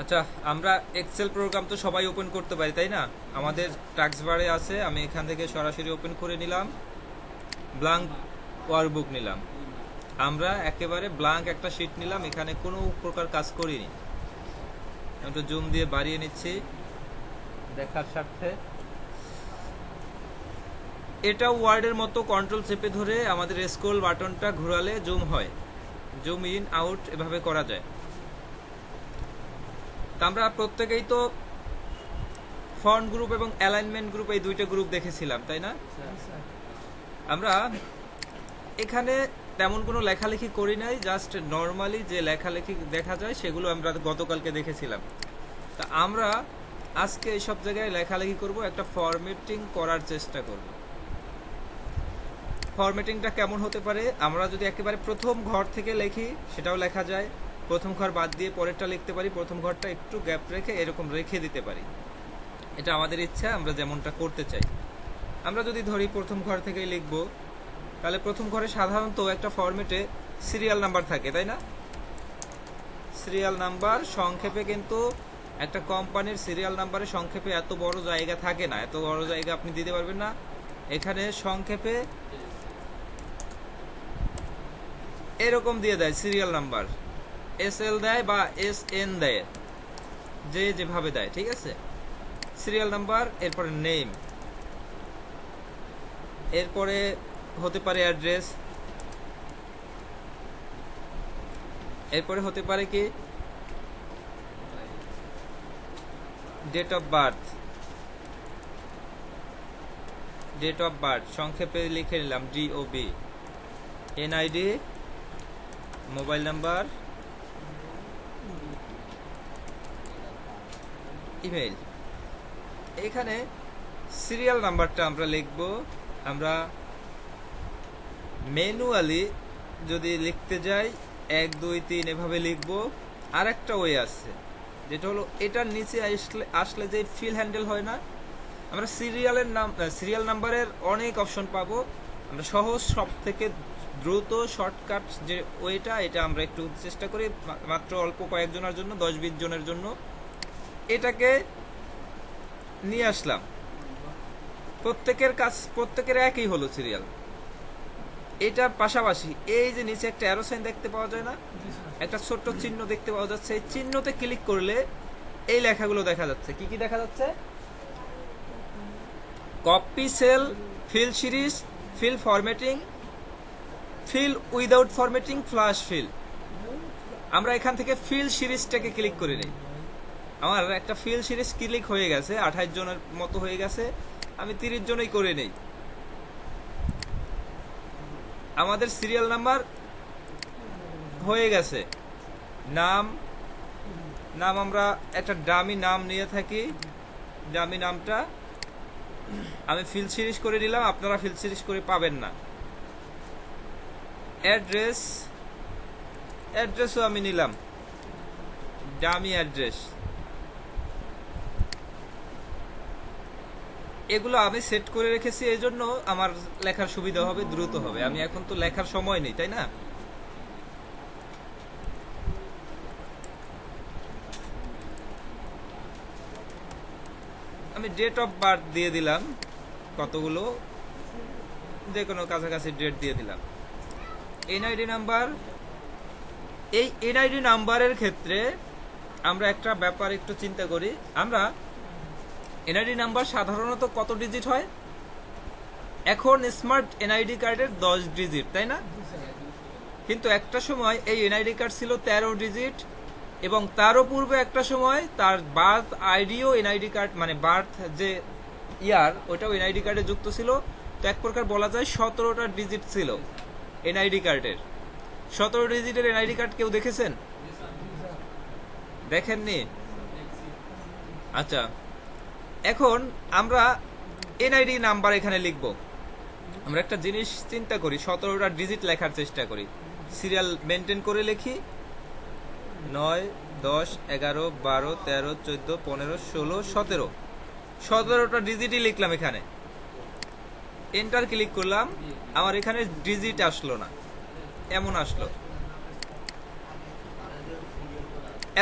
আচ্ছা, আমরা Excel programme তো সবাই ওপেন করতে পারি, তাই না? আমাদের টাস্ক বারে আছে, আমি এখান থেকে সরাসরি ওপেন করে নিলাম, ব্ল্যাঙ্ক ওয়ার্কবুক নিলাম। আমরা একেবারে ব্ল্যাঙ্ক একটা শিট নিলাম, এখানে কোনো প্রকার কাজ করিনি। একটু জুম দিয়ে বাড়িয়ে নিচ্ছি দেখার স্বার্থে। এটা ওয়ার্ডের মতো কন্ট্রোল চেপে ধরে আমাদের স্ক্রল বাটনটা ঘোরালে জুম হয়, জুম ইন আউট এভাবে করা যায়। আমরা প্রত্যেকেই তো ফন্ট গ্রুপ এবং অ্যালাইনমেন্ট গ্রুপ এই দুইটা গ্রুপ দেখেছিলাম, তাই না? আমরা এখানে তেমন কোনো লেখালেখি করি নাই, জাস্ট নর্মালি যে লেখালেখি দেখা যায় সেগুলো আমরা গতকালকে দেখেছিলাম। তা আমরা আজকে এইসব জায়গায় লেখালেখি করব, একটা ফরম্যাটিং করার চেষ্টা করব। ফরম্যাটিংটা কেমন হতে পারে? আমরা যদি একেবারে প্রথম ঘর থেকে লিখি সেটাও লেখা যায়, প্রথম ঘর বাদ দিয়ে পরেরটা লিখতে পারি, প্রথম ঘরটা একটু গ্যাপ রেখে এরকম রেখে দিতে পারি। এটা আমাদের ইচ্ছা, আমরা যেমনটা করতে চাই। আমরা যদি ধরি প্রথম ঘর থেকেই লিখব, তাহলে প্রথম ঘরে সাধারণত একটা ফরম্যাটে সিরিয়াল নাম্বার থাকে, তাই না? সিরিয়াল নাম্বার সংক্ষেপে, কিন্তু একটা কোম্পানির সিরিয়াল নাম্বারে সংক্ষেপে এত বড় জায়গা থাকে না, এত বড় জায়গা আপনি দিতে পারবেন না। এখানে সংক্ষেপে এরকম দিয়ে দেয় সিরিয়াল নাম্বার, SL দেয় বা SN দেয়, যে যেভাবে দেয়, ঠিক আছে? সিরিয়াল নাম্বার, এরপরে নেম, এরপরে হতে পারে অ্যাড্রেস, এরপরে হতে পারে কি date of birth, date of birth সংক্ষেপে লিখে নিলাম DOB, NID, mobile number, email. এখানে সিরিয়াল নাম্বারটা আমরা লিখব। আমরা ম্যানুয়ালি যদি লিখতে যাই 1 2 3 এভাবে লিখব। আর একটা ওয়ে আছে, যেটা হলো এটার নিচে আসলে যে ফিল হ্যান্ডেল হয় না, আমরা সিরিয়াল নাম্বারের অনেক অপশন পাবো। আমরা সহজ, সব থেকে দ্রুত শর্টকাট যে ওয়েটা, এটা আমরা একটু চেষ্টা করি, মাত্র অল্প কয়েকজনের জন্য, 10-20 জনের জন্য এটাকে নিয়ে আসলাম। প্রত্যেকের একই হলো সিরিয়াল। এটার পাশাপাশি এই যে নিচে একটা অ্যারো সাইন দেখতে পাওয়া যায় না, একটা ছোট্ট চিহ্ন দেখতে পাওয়া যাচ্ছে, এই চিহ্নতে ক্লিক করলে এই লেখাগুলো দেখা যাচ্ছে। কি কি দেখা যাচ্ছে? Copy cell, fill series, fill formatting, fill without formatting, flash fill. আমরা এখান থেকে ফিল সিরিজটাকে ক্লিক করে নিই। আমার একটা ফিল সিরিজ ক্লিক হয়ে গেছে, 28 জনের মতো হয়ে গেছে, আমি 30 জনই করে নেই। আমাদের সিরিয়াল নাম্বার হয়ে গেছে। নাম, আমরা একটা ডামি নাম নিয়ে থাকি, ডামি নামটা আমি ফিল সিরিজ করে নিলাম, আপনারা ফিল সিরিজ করে পাবেন না। অ্যাড্রেসও আমি নিলাম, ডামি অ্যাড্রেস। এগুলো আমি সেট করে রেখেছি, এই জন্য আমার লেখার সুবিধা হবে, দ্রুত হবে। আমি এখন তো লেখার সময় নেই, তাই না? আমি ডেট অফ বার্থ দিয়ে দিলাম, কতগুলো, যে কোনো কাছাকাছি ডেট দিয়ে দিলাম। NID নাম্বার, এই NID নাম্বারের ক্ষেত্রে আমরা একটা ব্যাপার একটু চিন্তা করি। আমরা NID নাম্বার সাধারণত কত ডিজিট হয়? এখন স্মার্ট NID কার্ডের 10 ডিজিট, তাই না? কিন্তু একটা সময় এই NID কার্ড ছিল 13 ডিজিট, এবং তারও পূর্বে একটা সময় তার বার্থ আইডিও NID কার্ড, মানে বার্থ যে ইয়ার, ওইটাও NID কার্ডে যুক্ত ছিল। তো এক প্রকার বলা যায় 17টা ডিজিট ছিল NID কার্ডের। 17 ডিজিটের NID কার্ড কেউ দেখেছেন? দেখেননি? আচ্ছা, এখন আমরা NID নাম্বার এখানে লিখব। আমরা একটা জিনিস চিন্তা করি, 17টা ডিজিট লেখার চেষ্টা করি, সিরিয়াল মেনটেন করে লিখি। 9 10 11 12 13 14 15 16 17, 17টা ডিজিটই লিখলাম এখানে। এন্টার ক্লিক করলাম, আমার এখানে ডিজিট আসলো না, এমন আসলো।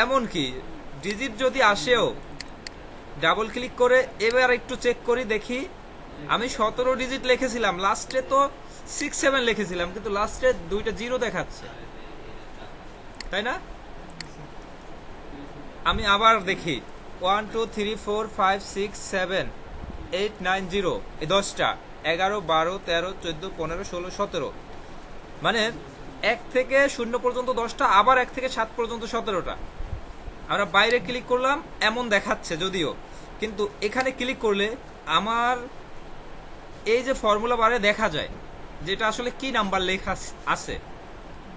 এমন কি ডিজিট যদি আসেও ডাবল ক্লিক করে এবার একটু চেক করি, দেখি আমি 17 ডিজিট লিখেছিলাম, লাস্টে তো 67 লিখেছিলাম, কিন্তু লাস্টে দুইটা জিরো দেখাচ্ছে, তাই না? আমি আবার দেখি 1 2 3 4 5 6 7 8 9 0, এই 10টা 11 12 13 14 15 16 17, মানে 1 থেকে 0 পর্যন্ত 10টা, আবার 1 থেকে 7 পর্যন্ত 17টা। আমরা বাইরে ক্লিক করলাম, এমন দেখাচ্ছে যদিও, কিন্তু এখানে ক্লিক করলে আমার এই যে ফর্মুলা বারে দেখা যায় যেটা আসলে কি নাম্বার লেখা আছে।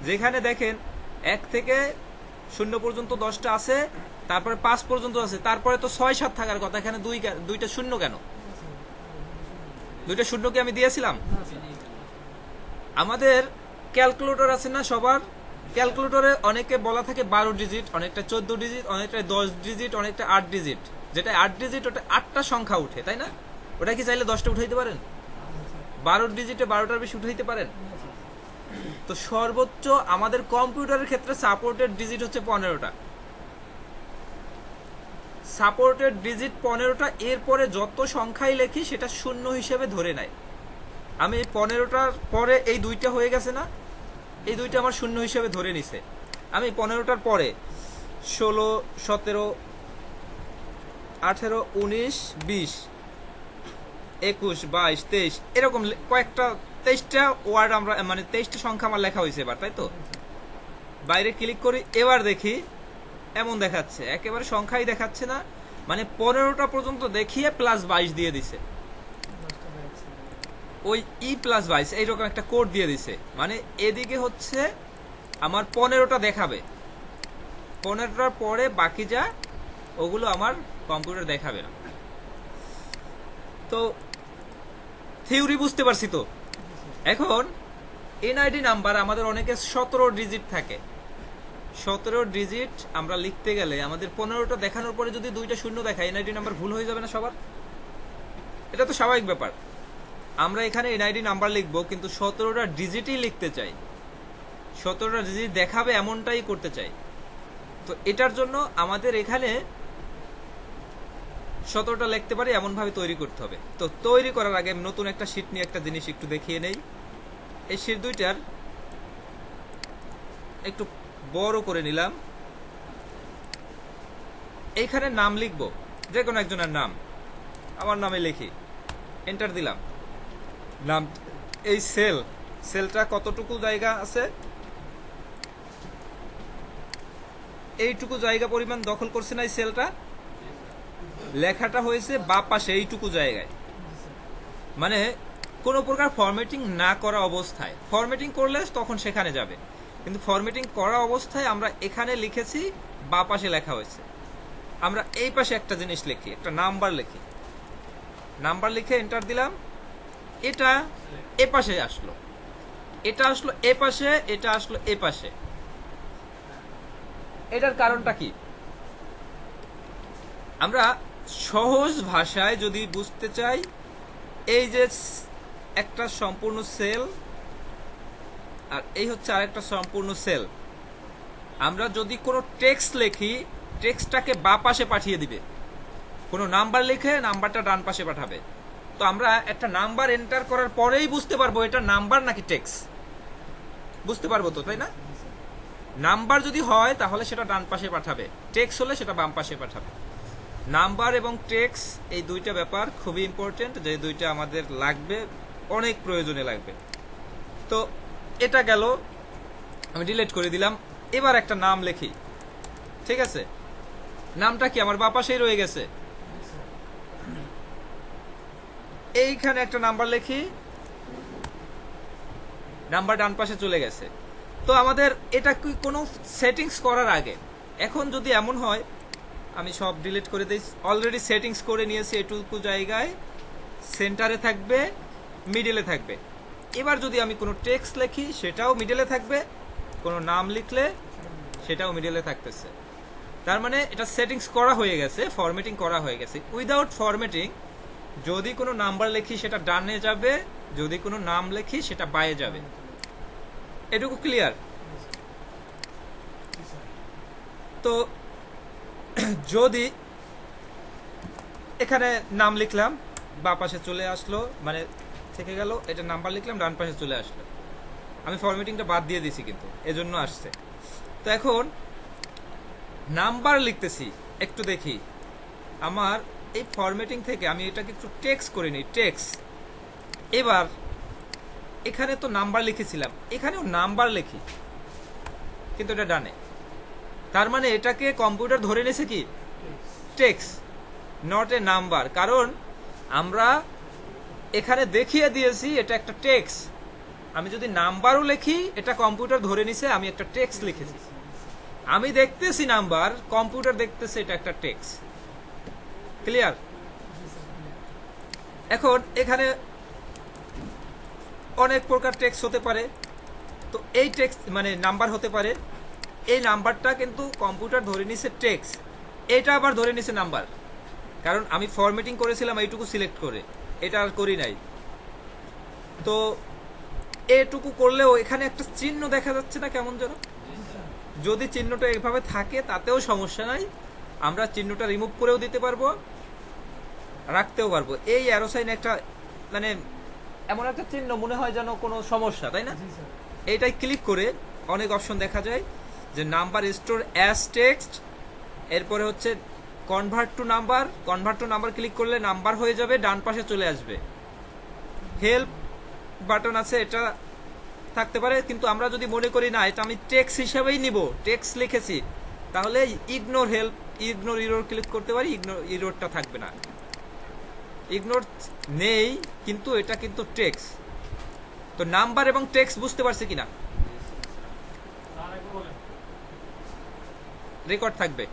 যেখানে দেখেন 1 থেকে 0 পর্যন্ত 10টা আছে, তারপরে 5 পর্যন্ত আছে, তারপরে তো 6 7 থাকার কথা, এখানে দুইটা শূন্য কেন? দুইটা শূন্য কি আমি দিয়েছিলাম? আমাদের ক্যালকুলেটর আছে না সবার? ক্যালকুলেটরে অনেকে বলা থাকে 12 ডিজিট, অনেকটা 14 ডিজিট, অনেকটা 10 ডিজিট, অনেকটা 8 ডিজিট। যেটা 8 ডিজিট ওটা 8টা সংখ্যা উঠে, তাই না? ওটা কি চাইলে 10টা উঠাইতে পারেন? 12 ডিজিটে 12টার বেশি উঠাইতে পারেন? তো সর্বোচ্চ আমাদের কম্পিউটারের ক্ষেত্রে সাপোর্টেড ডিজিট হচ্ছে 15টা। সাপোর্টেড ডিজিট 15টা, এরপরে যত সংখ্যাই লেখি সেটা শূন্য হিসেবে ধরে নেয়। আমি 15টার পরে এই দুইটা হয়ে গেছে না, এই দুইটা আমার শূন্য হিসেবে ধরে নিছে। আমি 15টার পরে 16 17 18 19 20 21 22 23 এরকম কয়েকটা 23টা ওয়ার্ড আমরা, মানে 23টা সংখ্যা আমার লেখা হয়েছে এবার, তাই তো? বাইরে ক্লিক করি, এবার দেখি এমন দেখাচ্ছে, একেবারে সংখ্যাই দেখাচ্ছে না, মানে 15টা পর্যন্ত দেখিয়ে +22 দিয়ে দিছে, ওই +22 এইরকম একটা কোড দিয়ে দিছে। মানে এদিকে হচ্ছে আমার 15টা দেখাবে, 15টার পরে বাকি যা ওগুলো আমার কম্পিউটার দেখাবে না। তো থিওরি বুঝতে পারছি তো। এখন এনআইডি নাম্বার আমাদের অনেকে 17 ডিজিট থাকে, 17 ডিজিট আমরা লিখতে গেলে আমাদের 15টা দেখানোর পরে যদি দুইটা শূন্য দেখায়, এনআইডি নাম্বার ভুল হয়ে যাবে না সবার? এটা তো স্বাভাবিক ব্যাপার। আমরা এখানে এনআইডি নাম্বার লিখবো, কিন্তু 17টা ডিজিটই লিখতে চাই, 17টা ডিজিট দেখাবে এমনটাই করতে চাই। তো এটার জন্য আমাদের এখানে 17টা লিখতে পারি এমন ভাবে তৈরি করতে হবে। তো তৈরি করার আগে নতুন একটা শীট নিয়ে একটা জিনিস একটু দেখিয়ে নেই। এই শীট দুইটার একটু বড় করে নিলাম, এইখানে নাম লিখবো, যে কোনো একজনের নাম, আমার নামে লিখি, এন্টার দিলাম নাম। এই সেলটা কতটুকু জায়গা আছে, এইটুকু জায়গা পরিমাণ দখল করছে না এই সেলটা, লেখাটা হয়েছে বাম পাশে এইটুকু জায়গায়। মানে কোনো প্রকার ফরম্যাটিং না করা অবস্থায়, ফরম্যাটিং করলে তখন সেখানে যাবে, কিন্তু ফরম্যাটিং করা অবস্থায় আমরা এখানে লিখেছি, বাম পাশে লেখা হয়েছে। আমরা এই পাশে একটা জিনিস লিখি, একটা নাম্বার লিখি, নাম্বার লিখে এন্টার দিলাম, এটা এ পাশে আসলো, এটা আসলো এ পাশে, এটা আসলো এ পাশে। এটার কারণটা কি? আমরা সহজ ভাষায় যদি বুঝতে চাই, এই যে একটা সম্পূর্ণ সেল আর এই হচ্ছে আরেকটা সম্পূর্ণ সেল, আমরা যদি কোনো টেক্সট লিখি, টেক্সটটাকে বাম পাশে পাঠিয়ে দিবে, কোনো নাম্বার লিখে নাম্বারটা ডান পাশে পাঠাবে। তো আমরা একটা নাম্বার এন্টার করার পরেই বুঝতে পারবো এটা নাম্বার নাকি টেক্সট, বুঝতে পারবো তো, তাই না? নাম্বার যদি হয় তাহলে সেটা ডান পাশে পাঠাবে, টেক্সট হলে সেটা বাম পাশে পাঠাবে। নাম্বার এবং টেক্সট এই দুইটা ব্যাপার খুবই ইম্পর্টেন্ট, যে দুইটা আমাদের লাগবে, অনেক প্রয়োজনে লাগবে। তো এটা গেল, আমি ডিলিট করে দিলাম। এবার একটা নাম লিখি, ঠিক আছে? নামটা কি আমার বাম পাশেই রয়ে গেছে, এইখানে একটা নাম্বার লিখি, নাম্বার ডান পাশে চলে গেছে। তো আমাদের এটা কি কোনো সেটিংস করার আগে, এখন যদি এমন হয়, আমি সব ডিলিট করে দিই, অলরেডি সেটিংস করে নিয়েছি, এটুকু জায়গায় সেন্টারে থাকবে, মিডলে থাকবে। এবার যদি আমি কোনো টেক্সট লিখি সেটাও মিডলে থাকবে, কোনো নাম লিখলে সেটাও মিডলে থাকতেছে। তার মানে এটা সেটিংস করা হয়ে গেছে, ফরম্যাটিং করা হয়ে গেছে। উইদাউট ফরম্যাটিং যদি কোনো নাম্বার লিখি সেটা ডানে যাবে, যদি কোনো নাম লিখি সেটা বাঁয়ে যাবে। এটুকু ক্লিয়ার? তো যদি এখানে নাম লিখলাম, বা পাশে চলে আসলো, মানে থেকে গেল, এটা নাম্বার লিখলাম, ডান পাশে চলে আসলো। আমি ফরম্যাটিংটা বাদ দিয়ে দিছি কিন্তু এজন্য আসছে। তো এখন নাম্বার লিখতেছি, একটু দেখি আমার এই ফরম্যাটিং থেকে আমি এটাকে একটু টেক্সট করে নিই, টেক্সট। এবার এখানে তো নাম্বার লিখেছিলাম, এখানেও নাম্বার লিখি, কিন্তু এটা ডানে। তার মানে এটাকে কম্পিউটার ধরে নিয়েছে কি টেক্সট, নট এ নাম্বার। কারণ আমরা এখানে দেখিয়ে দিয়েছি এটা একটা টেক্সট। আমি যদি নাম্বারও লিখি, এটা কম্পিউটার ধরে নিছে আমি একটা টেক্সট লিখেছি। আমি দেখতেছি নাম্বার, কম্পিউটার দেখতেছে এটা একটা টেক্সট। ক্লিয়ার? এখন এখানে অনেক প্রকার টেক্সট হতে পারে। তো এই টেক্সট মানে নাম্বার হতে পারে, এই নাম্বারটা কিন্তু কম্পিউটার ধরে নিছে টেক্সট, এটা আবার ধরে নিছে নাম্বার। কারণ আমি ফরম্যাটিং করেছিলাম এইটুকু সিলেক্ট করে, এটা আর করি নাই। তো এটুকু করলেও এখানে একটা চিহ্ন দেখা যাচ্ছে না কেমন যেন? যদি চিহ্নটা এইভাবে থাকে তাতেও সমস্যা নাই, আমরা চিহ্নটা রিমুভ করেও দিতে পারবো, রাখতেও পারবো। এই অ্যারো সাইন একটা মানে এমন একটা চিহ্ন মনে হয় যেন কোনো সমস্যা, তাই না? এইটাই ক্লিক করে অনেক অপশন দেখা যায়, যে নাম্বার স্টোর অ্যাজ টেক্সট, এরপরে হচ্ছে convert to number. Convert to number click করলে নাম্বার হয়ে যাবে, ডান পাশে চলে আসবে। হেল্প বাটন আছে, এটা থাকতে পারে, কিন্তু আমরা যদি মনে করি না এটা আমি টেক্সট হিসাবেই নিব, টেক্সট লিখেছি, তাহলে ignore help, ignore error click করতে পারি, ইগনোর ইরোরটা থাকবে না। ইগনোর নেই, কিন্তু এটা কিন্তু টেক্সট। তো নাম্বার এবং টেক্সট বুঝতে পারছে কিনা? রেকর্ড থাকবে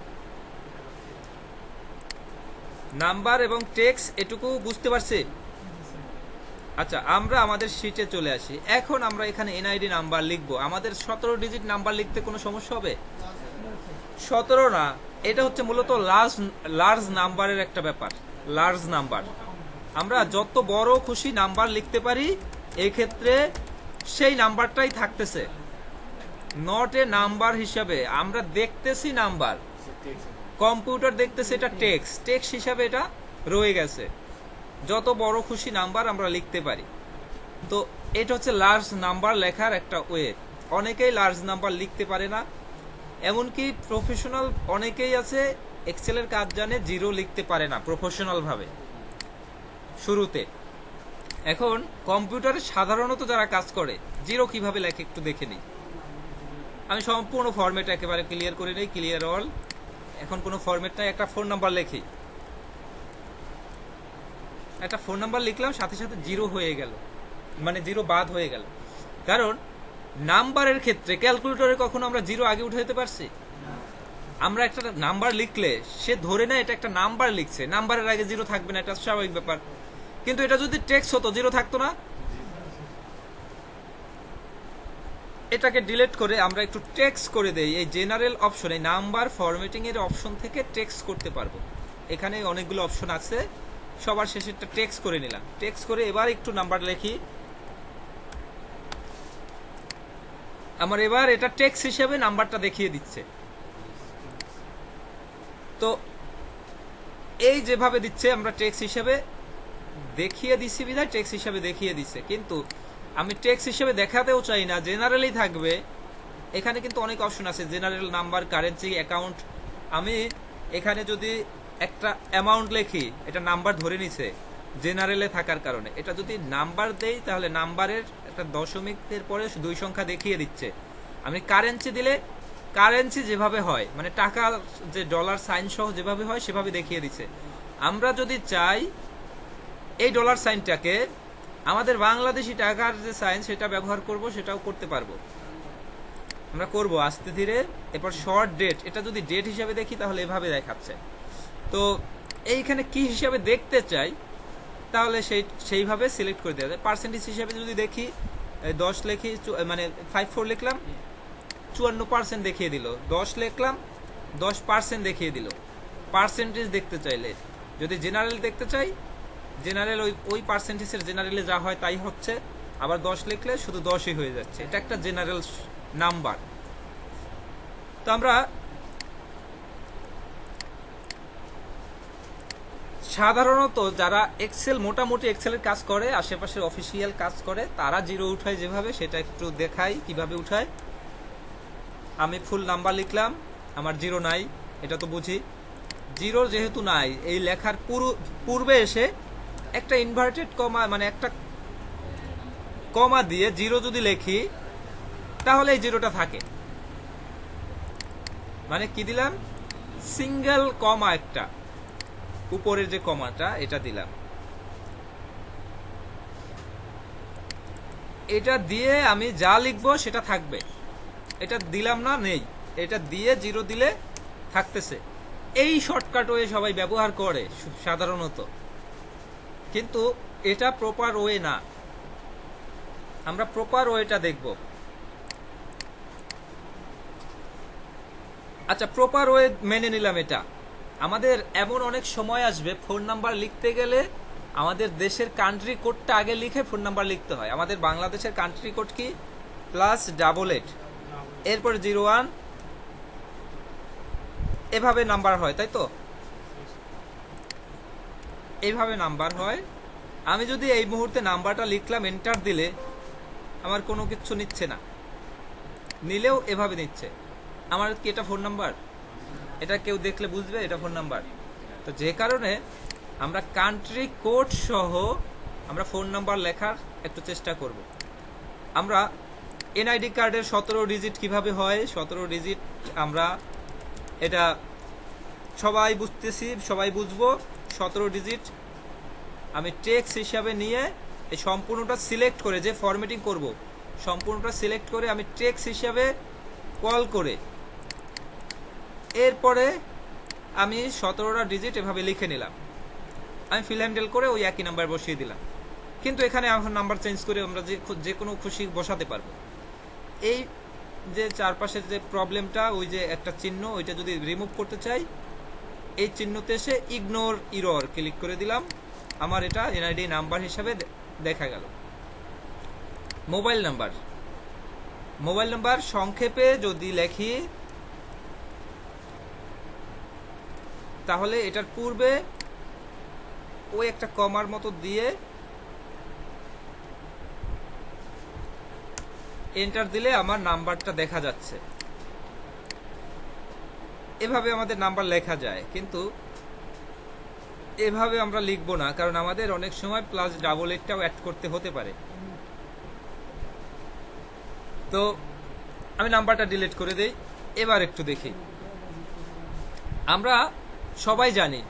নাম্বার এবং টেক্সট, এটুকু বুঝতে পারছে? আচ্ছা, আমরা আমাদের শিটে চলে আসি। এখন আমরা এখানে এনআইডি নাম্বার লিখবো। আমাদের 17 ডিজিট নাম্বার লিখতে কোনো সমস্যা হবে? 17 না, এটা হচ্ছে মূলত লার্জ নাম্বারের একটা ব্যাপার। লার্জ নাম্বার আমরা যত বড় খুশি নাম্বার লিখতে পারি, এই ক্ষেত্রে সেই নাম্বারটাই থাকতেছে, নট এ নাম্বার হিসাবে। আমরা দেখতেছি নাম্বার, কম্পিউটার দেখতেছে এটা টেক্সট, টেক্সট হিসাবে এটা রয়ে গেছে। যত বড় খুশি নাম্বার আমরা লিখতে পারি। তো এটা হচ্ছে লার্জ নাম্বার লেখার একটা ওয়ে। অনেকেই লার্জ নাম্বার লিখতে পারে না, এমনকি প্রফেশনাল অনেকেই আছে এক্সেলের কাজ জানে, জিরো লিখতে পারে না প্রফেশনাল ভাবে শুরুতে। এখন কম্পিউটারে সাধারণত যারা কাজ করে জিরো কিভাবে লেখে একটু দেখে নিই। আমি সম্পূর্ণ ফরম্যাট একেবারে ক্লিয়ার করে নিই, ক্লিয়ার অল। এখন কোনো ফরম্যাট নাই, একটা ফোন নাম্বার লিখি, একটা ফোন নাম্বার লিখলাম, সাথে সাথে জিরো হয়ে গেল, মানে জিরো বাদ হয়ে গেল। কারণ নাম্বারের ক্ষেত্রে ক্যালকুলেটরে কখনো আমরা জিরো আগে উঠাইতে পারছি? আমরা একটা নাম্বার লিখলে সে ধরে না এটা একটা নাম্বার লিখছে, নাম্বারের আগে জিরো থাকবে না, এটা স্বাভাবিক ব্যাপার। কিন্তু এটা যদি টেক্সট হতো, জিরো থাকতো না। এটাকে ডিলিট করে আমরা একটু টেক্সট করে দেই। এই জেনারেল অপশনে নাম্বার ফরম্যাটিং এর অপশন থেকে টেক্সট করতে পারবো। এখানে অনেকগুলো অপশন আছে, সবার শেষে একটা টেক্সট করে নিলাম। টেক্সট করে এবার একটু নাম্বার লিখি, আমার এবার এটা টেক্সট হিসেবে নাম্বারটা দেখিয়ে দিচ্ছে। তো এই যেভাবে দিচ্ছে আমরা টেক্সট হিসেবে দেখিয়ে দিচ্ছি বিধায় টেক্সট হিসেবে দেখিয়ে দিচ্ছে। কিন্তু আমি টেক্সট হিসেবে দেখাতেও চাই না, জেনারেলই থাকবে। এখানে কিন্তু অনেক অপশন আছে, জেনারেল, নাম্বার, কারেন্সি, অ্যাকাউন্ট। আমি এখানে যদি একটা অ্যামাউন্ট লিখি, এটা নাম্বার ধরে নিছে জেনারেলে থাকার কারণে। এটা যদি নাম্বার দেই তাহলে নাম্বারের একটা দশমিকের পরে 2 সংখ্যা দেখিয়ে দিচ্ছে। আমি কারেন্সি দিলে কারেন্সি যেভাবে হয়, মানে টাকা যে ডলার সাইন সহ যেভাবে হয় সেভাবে দেখিয়ে দিচ্ছে। আমরা যদি চাই এই ডলার সাইনটাকে আমাদের বাংলাদেশি টাকার যে সাইন সেটা ব্যবহার করব, সেটাও করতে পারবো, আমরা করব আস্তে ধীরে। এরপর শর্ট ডেট, এটা যদি ডেট হিসাবে দেখি তাহলে এভাবে দেখাচ্ছে। তো এইখানে কি হিসাবে দেখতে চাই তাহলে সেইভাবে সিলেক্ট করে দেওয়া যায়। পার্সেন্টেজ হিসাবে যদি দেখি 10 লিখি, মানে 54 লিখলাম, 54% দেখিয়ে দিল। 10 লিখলাম, 10% দেখিয়ে দিল। পার্সেন্টেজ দেখতে চাইলে, যদি জেনারেল দেখতে চাই, জেনারেল ওই পার্সেন্টেজের জেনারেলে যা হয় তাই হচ্ছে। আবার 10 লিখলে শুধু 10ই হয়ে যাচ্ছে। এটা একটা জেনারেল নাম্বার। তো আমরা সাধারণত যারা এক্সেল মোটামুটি এক্সেলের কাজ করে, আশেপাশের অফিসিয়াল কাজ করে, তারা জিরো উঠায় যেভাবে, সেটা একটু দেখাই কিভাবে উঠায়। আমি ফুল নাম্বার লিখলাম, আমার জিরো নাই, এটা তো বুঝি। জিরো যেহেতু নাই, এই লেখার পূর্বে এসে একটা ইনভার্টেড কমা, মানে একটা কমা দিয়ে জিরো যদি লিখি, তাহলে এই জিরোটা থাকে। মানে কি দিলাম, সিঙ্গেল কমা, একটা উপরের যে কমাটা এটা দিলাম। এটা দিয়ে আমি যা লিখবো সেটা থাকবে, এটা দিলাম না, নেই, এটা দিয়ে জিরো দিলে থাকতেছে। এই শর্টকাট ওয়ে সবাই ব্যবহার করে সাধারণত, কিন্তু এটা প্রপার ওয়ে না। আমরা প্রপার ওয়েটা দেখব। আচ্ছা, প্রপার ওয়ে মেনে নিলাম। এটা আমাদের এমন অনেক সময় আসবে, ফোন নাম্বার লিখতে গেলে আমাদের দেশের কান্ট্রি কোডটা আগে লিখে ফোন নাম্বার লিখতে হয়। আমাদের বাংলাদেশের কান্ট্রি কোড কি, +88, এরপরে 01, এভাবে নাম্বার হয়, তাই তো? এইভাবে নাম্বার হয়। আমি যদি এই মুহূর্তে নাম্বারটা লিখলাম, এন্টার দিলে আমার কোনো কিছু নিচ্ছে না, নিলেও এভাবে নিচ্ছে। আমার কি এটা ফোন নাম্বার? এটা কেউ দেখলে বুঝবে এটা ফোন নাম্বার? তো যে কারণে আমরা কান্ট্রি কোড সহ আমরা ফোন নাম্বার লেখার একটু চেষ্টা করব। আমরা এনআইডি কার্ডের 17 ডিজিট কিভাবে হয়, 17 ডিজিট আমরা এটা সবাই বুঝতেছি, সবাই বুঝবো। 17 ডিজিট আমি টেক্সট হিসাবে নিয়ে এই সম্পূর্ণটা সিলেক্ট করে, যে ফরম্যাটিং করব সম্পূর্ণটা সিলেক্ট করে আমি টেক্সট হিসাবে কল করে, এরপরে আমি 17টা ডিজিট এভাবে লিখে নিলাম। আমি ফিল হ্যান্ডেল করে ওই একই নাম্বার বসিয়ে দিলাম। কিন্তু এখানে এখন নাম্বার চেঞ্জ করে আমরা যে কোনো খুশি বসাতে পারবো। এই যে চারপাশের যে প্রবলেমটা, ওই যে একটা চিহ্ন, ওইটা যদি রিমুভ করতে চাই, এই চিহ্নতে এসে ইগনোর ইরর ক্লিক করে দিলাম। আমার এটা এনআইডি নাম্বার হিসাবে দেখা গেল। মোবাইল নাম্বার, মোবাইল নাম্বার সংক্ষেপে যদি লেখি, তাহলে এটার পূর্বে ওই একটা কমার মতো দিয়ে এন্টার দিলে আমার নাম্বারটা দেখা যাচ্ছে। এভাবে আমাদের নাম্বার লেখা যায়, কিন্তু এভাবে আমরা লিখবো না, কারণ আমাদের অনেক সময় +88টাও অ্যাড করতে হতে পারে। তো আমি নাম্বারটা ডিলিট করে দেই। এবার একটু দেখি, আমরা সবাই জানি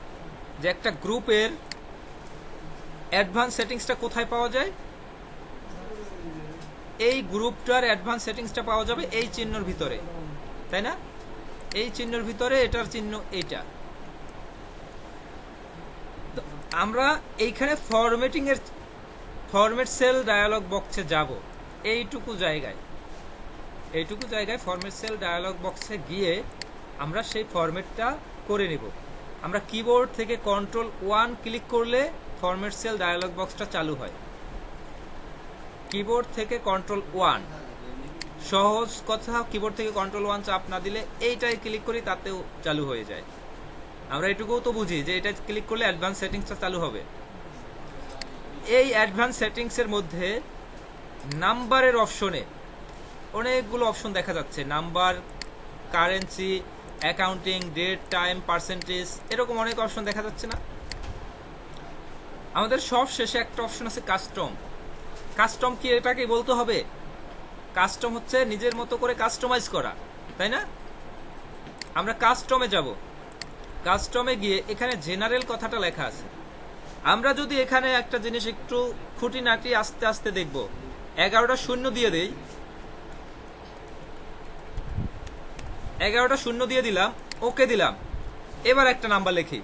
যে একটা গ্রুপের অ্যাডভান্স সেটিংসটা কোথায় পাওয়া যায়। এই গ্রুপটার অ্যাডভান্স সেটিংসটা পাওয়া যাবে এই চিহ্নের ভিতরে, তাই না? এই চিহ্নের ভিতরে এটার চিহ্ন এইটা। তো আমরা এইখানে ফরম্যাটিং এর ফরম্যাট সেল ডায়ালগ বক্সে যাব। এইটুকু জায়গায় ফরম্যাট সেল ডায়ালগ বক্সে গিয়ে আমরা সেই ফরম্যাটটা করে নিব। আমরা কিবোর্ড থেকে Ctrl+1 ক্লিক করলে ফরম্যাট সেল ডায়ালগ বক্সটা চালু হয়। কিবোর্ড থেকে Ctrl+1, সহজ কথা, কিবোর্ড থেকে Ctrl+1 চাপ না দিলে এইটাই ক্লিক করি, তাতেও চালু হয়ে যায়। আমরা এটুকুও তো বুঝি যে এটা ক্লিক করলে অ্যাডভান্স সেটিংসটা চালু হবে। এই অ্যাডভান্স সেটিংসের মধ্যে নাম্বারের অপশনে অনেকগুলো অপশন দেখা যাচ্ছে। Number, currency, accounting, date, time, percentage, এরকম অনেক অপশন দেখা যাচ্ছে না? আমাদের সব শেষে একটা অপশন আছে কাস্টম। কাস্টম কি, এটাকে বলতে হবে? কাস্টম হচ্ছে নিজের মতো করে কাস্টমাইজ করা, তাই না? আমরা কাস্টমে যাব। কাস্টমে গিয়ে এখানে জেনারেল কথাটা লেখা আছে। আমরা যদি এখানে একটা জিনিস একটু খুঁটিনাটি আস্তে আস্তে দেখব। 11টা শূন্য দিয়ে দেই, 11টা শূন্য দিয়ে দিলাম, ওকে দিলাম। এবার একটা নাম্বার লিখি।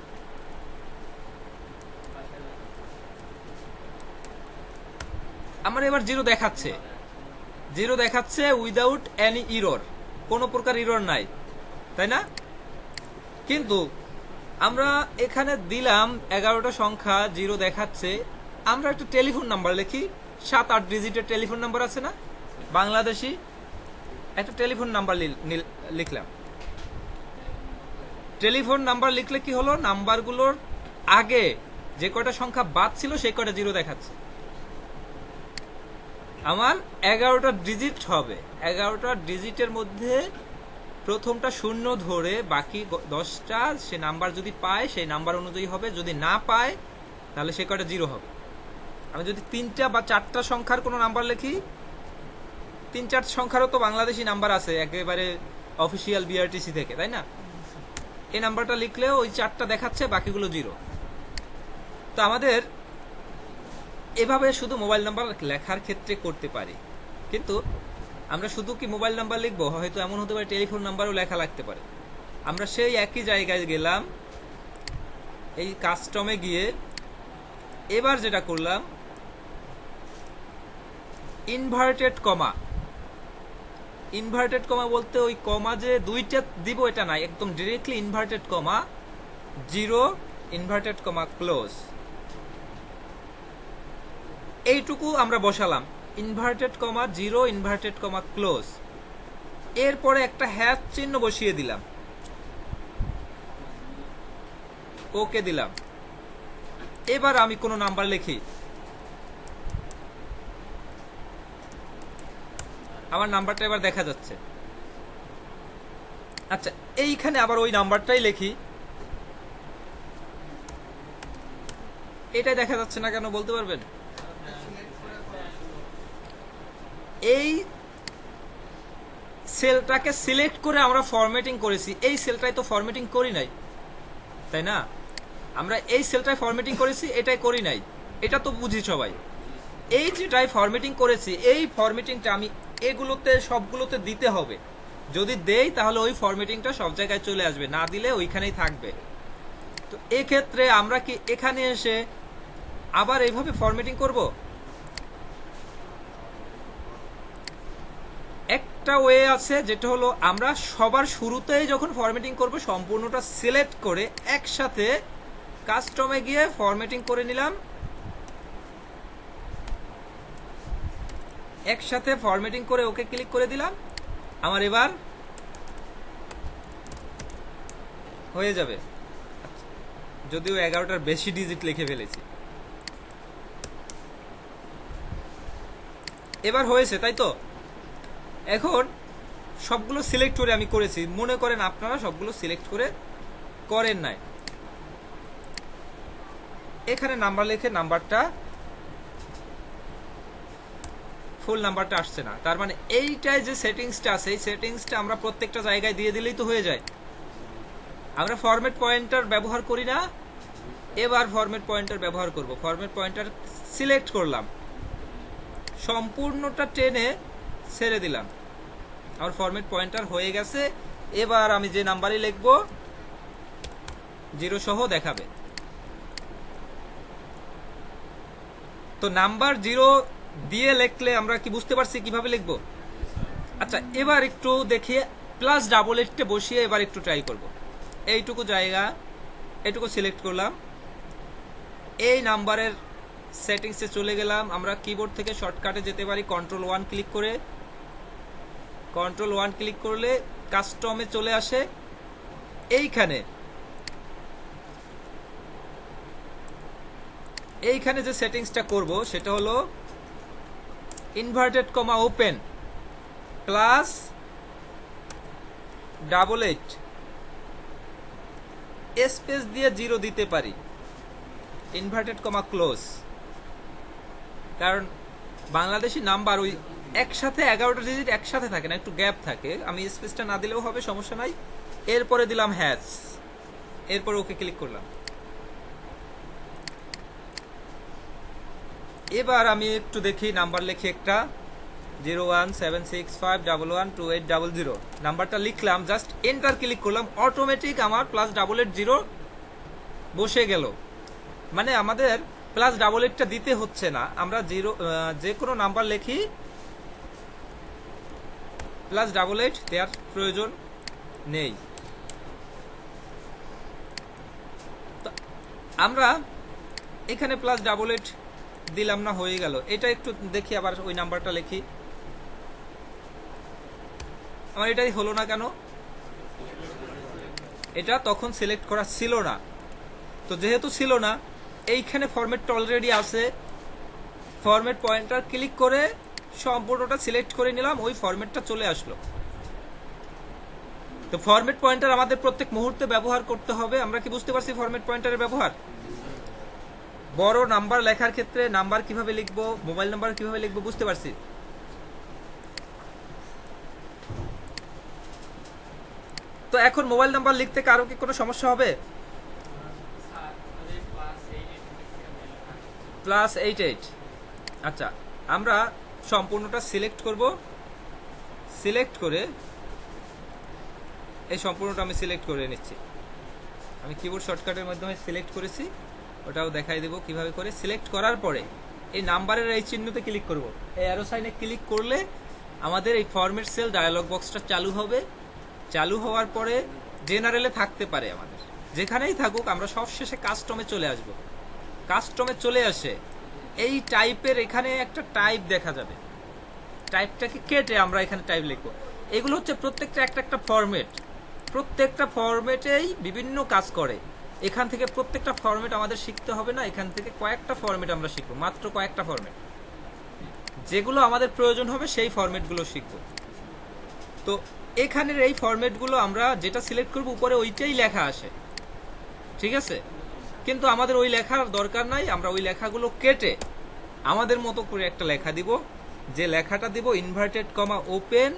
আমার এবার জিরো দেখাচ্ছে, জিরো দেখাচ্ছে উইদাউট এনি ইরর, কোনো প্রকার ইরর নাই, তাই না? কিন্তু আমরা এখানে দিলাম 11টা সংখ্যা, জিরো দেখাচ্ছে। আমরা একটা টেলিফোন নাম্বার লিখি, 7-8 ডিজিটের টেলিফোন নাম্বার আছে না বাংলাদেশি? একটা টেলিফোন নাম্বার লিখলাম। টেলিফোন নাম্বার লিখলে কি হলো, নাম্বারগুলোর আগে যে কয়টা সংখ্যা বাদ ছিল সেই কয়টা জিরো দেখাচ্ছে। আমার 11টা ডিজিট হবে, 11টা ডিজিটের মধ্যে প্রথমটা শূন্য ধরে বাকি 10টা সে নাম্বার যদি পায় সেই নাম্বার অনুযায়ী হবে, যদি না পায় তাহলে সে কয়টা জিরো হবে। আমি যদি 3টা বা 4টা সংখ্যার কোনো নাম্বার লিখি, 3-4 সংখ্যারও তো বাংলাদেশি নাম্বার আছে একেবারে অফিসিয়াল বিআরটিসি থেকে, তাই না? এই নাম্বারটা লিখলেও ওই 4টা দেখাচ্ছে, বাকিগুলো জিরো। তো আমাদের এভাবে শুধু মোবাইল নাম্বার লেখার ক্ষেত্রে করতে পারি, কিন্তু আমরা শুধু কি মোবাইল নাম্বার লিখবো? হয়তো এমন হতে পারে টেলিফোন নাম্বারও লেখা লাগতে পারে। আমরা সেই একই জায়গায় গেলাম, এই কাস্টমে গিয়ে এবার যেটা করলাম, ইনভার্টেড কমা। ইনভার্টেড কমা বলতে ওই কমা যে দুইটা দিব এটা নাই, একদম directly inverted comma 0 inverted comma close, এইটুকু আমরা বসালাম। Inverted comma 0 inverted comma close, এরপরে একটা হ্যাশ চিহ্ন বসিয়ে দিলাম, ওকে দিলাম। এবার আমি কোনো নাম্বার লিখি, আমার নাম্বারটা এবার দেখা যাচ্ছে। আচ্ছা, এইখানে আবার ওই নাম্বারটাই লিখি, এটাই দেখা যাচ্ছে না কেন বলতে পারবেন? এই সেলটাকে সিলেক্ট করে আমরা ফরম্যাটিং করেছি, এই সেলটাই তো ফরম্যাটিং করি নাই, তাই না? আমরা এই সেলটাই ফরম্যাটিং করেছি, এটাই করি নাই, এটা তো বুঝি সবাই। এই যেটাই ফরম্যাটিং করেছি, এই ফরম্যাটিংটা আমি এগুলোতে সবগুলোতে দিতে হবে। যদি দেই তাহলে ওই ফরম্যাটিংটা সব জায়গায় চলে আসবে, না দিলে ওইখানেই থাকবে। তো এক্ষেত্রে আমরা কি এখানে এসে আবার এইভাবে ফরম্যাটিং করব? একটা ওয়ে আছে, যেটা হলো আমরা সবার শুরুতেই যখন ফরম্যাটিং করব সম্পূর্ণটা সিলেক্ট করে একসাথে কাস্টমে গিয়ে ফরম্যাটিং করে নিলাম, একসাথে ফরম্যাটিং করে ওকে ক্লিক করে দিলাম। আমার এবার হয়ে যাবে, যদিও 11টার বেশি ডিজিট লিখে ফেলেছি। এবার হয়েছে, তাই তো? এখন সবগুলো সিলেক্ট করে আমি করেছি, মনে করেন আপনারা সবগুলো সিলেক্ট করে করেন নাই। এখানে নাম্বার লিখে নাম্বারটা ফুল নাম্বারটা আসছে না, তার মানে এইটাই যে সেটিংসটা আছে, এই সেটিংসটা আমরা প্রত্যেকটা জায়গায় দিয়ে দিলেই তো হয়ে যায়। আমরা ফরম্যাট পয়েন্টার ব্যবহার করি না, এবার ফরম্যাট পয়েন্টার ব্যবহার করব। ফরম্যাট পয়েন্টার সিলেক্ট করলাম, সম্পূর্ণটা টেনে ছেড়ে দিলাম, আমার ফরম্যাট পয়েন্টার হয়ে গেছে। এবার আমি যে নাম্বারই লিখব 0 সহ দেখাবে। তো নাম্বার 0 দিয়ে লিখলে আমরা কি বুঝতে পারছি কিভাবে লিখব? আচ্ছা, এবার একটু দেখি প্লাস ডাবল এইটটা বসিয়ে এবার একটু ট্রাই করব। এইটুকু জায়গা এইটুকু সিলেক্ট করলাম, এই নাম্বারের সেটিংসে চলে গেলাম। আমরা কিবোর্ড থেকে শর্টকাটে যেতে পারি Ctrl+1 ক্লিক করে, Ctrl+1 ক্লিক করলে কাস্টমে চলে আসে। এইখানে যে সেটিংসটা করব সেটা হলো inverted comma open plus double eight, space দিয়ে 0 দিতে পারি, ইনভার্টেড কমা ক্লোজ। কারণ বাংলাদেশি নাম্বার ওই একসাথে 11টা ডিজিট একসাথে থাকে না, একটু গ্যাপ থাকে। আমি স্পেসটা না দিলেও হবে, সমস্যা নাই। এরপরে দিলাম হ্যাশ, এরপর ওকে ক্লিক করলাম। এবার আমি একটু দেখি নাম্বার লিখি একটা 01765112800 নাম্বারটা লিখলাম, জাস্ট এন্টার ক্লিক করলাম, অটোমেটিক আমার প্লাস ডাবল এইট 0 বসে গেল। মানে আমাদের প্লাস ডাবল এইটটা দিতে হচ্ছে না, আমরা যে কোনো নাম্বার লিখি প্লাস ডাবল এইট দেওয়ার প্রয়োজন নেই। আমরা এখানে প্লাস ডাবল এইট দিলাম না, হয়ে গেল। এটা একটু দেখি, আবার ওই নাম্বারটা লিখি, আমার এটাই হলো না কেন? এটা তখন সিলেক্ট করা ছিল না। তো যেহেতু ছিল না, এইখানে ফরম্যাটটা অলরেডি আছে, ফরম্যাট পয়েন্টার ক্লিক করে সম্পূর্ণটা সিলেক্ট করে নিলাম, ওই ফরম্যাটটা চলে আসলো। তো ফরম্যাট পয়েন্টার আমাদের প্রত্যেক মুহূর্তে ব্যবহার করতে হবে। আমরা কি বুঝতে পারছি ফরম্যাট পয়েন্টারের ব্যবহার? বড় নাম্বার লেখার ক্ষেত্রে নাম্বার কিভাবে লিখবো, মোবাইল নাম্বার কিভাবে লিখবো বুঝতে পারছি। তো এখন মোবাইল নাম্বার লিখতে কারো কি কোনো সমস্যা হবে? +88। আচ্ছা, আমরা সম্পূর্ণটা সিলেক্ট করব। সিলেক্ট করে এই সম্পূর্ণটা আমি সিলেক্ট করে নিচ্ছি। আমি কিবোর্ড শর্টকাটের মাধ্যমে সিলেক্ট করেছি, ওটাও দেখাই দেব কিভাবে করে। সিলেক্ট করার পরে এই নাম্বারের এই চিহ্নতে ক্লিক করব। এই অ্যারো সাইনে ক্লিক করলে আমাদের এই ফরম্যাট সেল ডায়ালগ বক্সটা চালু হবে। চালু হওয়ার পরে জেনারেলে থাকতে পারে, আমাদের যেখানেই থাকুক আমরা সবশেষে কাস্টমে চলে আসব। কাস্টমে চলে আসে এই টাইপের এখানে একটা টাইপ দেখা যাবে, টাইপটাকে কেটে আমরা এখানে টাইপ লিখবো। এগুলো হচ্ছে প্রত্যেকটা একটা ফরম্যাট, প্রত্যেকটা ফরম্যাটেই বিভিন্ন কাজ করে। এখান থেকে প্রত্যেকটা ফরম্যাট আমাদের শিখতে হবে না, এখান থেকে কয়েকটা ফরম্যাট আমরা শিখবো, মাত্র কয়েকটা ফরম্যাট, যেগুলো আমাদের প্রয়োজন হবে সেই ফরম্যাটগুলো শিখবো। তো এখানের এই ফরম্যাটগুলো আমরা যেটা সিলেক্ট করব উপরে ওইটাই লেখা আসে, ঠিক আছে? কিন্তু আমাদের ওই লেখার দরকার নাই, আমরা ওই লেখাগুলো কেটে আমাদের মতো করে একটা লেখা দিব। যে লেখাটা দিব inverted comma open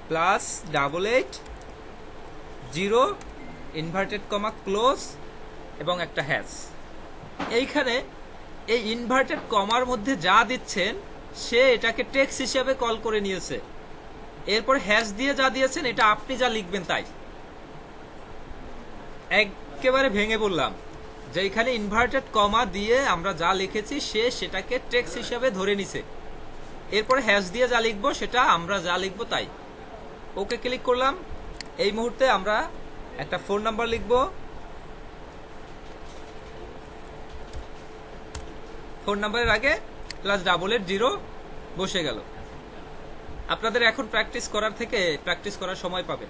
+88 0 inverted comma close এবং একটা হ্যাশ। এইখানে এই ইনভার্টেড কমার মধ্যে যা দিচ্ছেন সে এটাকে টেক্সট হিসেবে কল করে নিয়েছে। এরপর হ্যাশ দিয়ে যা দিয়েছেন এটা আপনি যা লিখবেন তাই। একেবারে ভেঙে বললাম যে এখানে ইনভার্টেড কমা দিয়ে আমরা যা লিখেছি সে সেটাকে টেক্সট হিসেবে ধরে নিছে। এরপরে হ্যাশ দিয়ে যা লিখবো সেটা আমরা যা লিখবো তাই। ওকে ক্লিক করলাম। এই মুহূর্তে আমরা একটা ফোন নাম্বার লিখবো। ফোন নাম্বারের আগে +88 0 বসে গেল। আপনাদের এখন প্র্যাকটিস করার থেকে প্র্যাকটিস করার সময় পাবেন।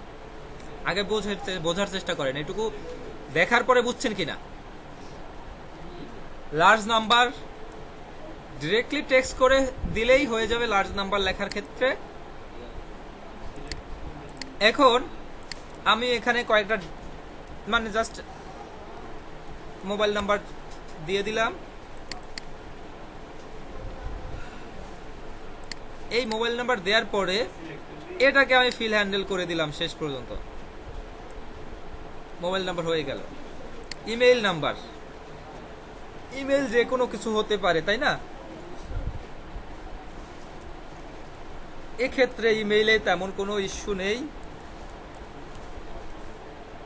আগে বোঝার চেষ্টা করেন, এটুকু দেখার পরে বুঝছেন কিনা। লার্জ নাম্বার ডিরেক্টলি টেক্সট করে দিলেই হয়ে যাবে লার্জ নাম্বার লেখার ক্ষেত্রে। এখন আমি এখানে কয়েকটা মানে জাস্ট মোবাইল নাম্বার দিয়ে দিলাম। এই মোবাইল নাম্বার দেওয়ার পরে এটাকে আমি ফিল হ্যান্ডেল করে দিলাম শেষ পর্যন্ত। মোবাইল নাম্বার হয়ে গেল। ইমেইল নাম্বার, ইমেইল যে কোনো কিছু হতে পারে, তাই না? এক্ষেত্রে ইমেইলে তেমন কোনো ইস্যু নেই।